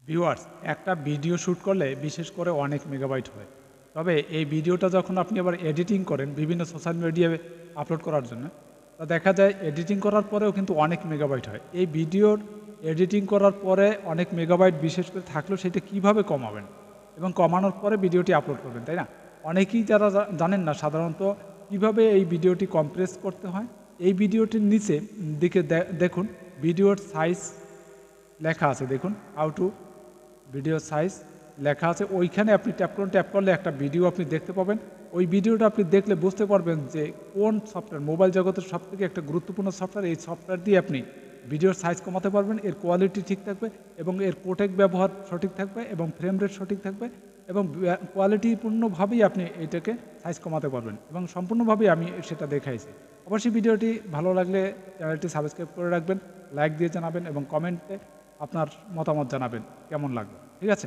Viewers, একটা video shoot করলে বিশেষ করে অনেক মেগাবাইট হয়। তবে এই ভিডিওটা যখন আপনি আবার এডিটিং করেন বিভিন্ন সোশ্যাল মিডিয়ায় আপলোড করার জন্য, তা দেখা যায় এডিটিং করার পরেও কিন্তু অনেক মেগাবাইট হয়। এই ভিডিওর এডিটিং করার পরে অনেক মেগাবাইট বিশেষ করে থাকলেও সেটা কিভাবে কমাবেন এবং কমানোর পরে ভিডিওটি আপলোড করবেন, তাই না? অনেকেই যারা জানেন না সাধারণত কিভাবে এই ভিডিওটি কম্প্রেস করতে হয়। এই ভিডিওটির নিচে দিকে দেখুন ভিডিওর সাইজ লেখা আছে, দেখুন হাউ টু ভিডিও সাইজ লেখা আছে। ওইখানে আপনি ট্যাপ করলে একটা ভিডিও আপনি দেখতে পাবেন। ওই ভিডিওটা আপনি দেখলে বুঝতে পারবেন যে কোন সফটওয়্যার, মোবাইল জগতের সবথেকে একটা গুরুত্বপূর্ণ সফটওয়্যার, এই সফটওয়্যার দিয়ে আপনি ভিডিওর সাইজ কমাতে পারবেন, এর কোয়ালিটি ঠিক থাকবে এবং এর কোটেক ব্যবহার সঠিক থাকবে এবং ফ্রেম রেট সঠিক থাকবে এবং কোয়ালিটিপূর্ণভাবেই আপনি এটাকে সাইজ কমাতে পারবেন এবং সম্পূর্ণভাবেই আমি সেটা দেখাইছি। অবশ্যই ভিডিওটি ভালো লাগলে চ্যানেলটি সাবস্ক্রাইব করে রাখবেন, লাইক দিয়ে জানাবেন এবং কমেন্টে আপনার মতামত জানাবেন কেমন লাগবে। ঠিক আছে?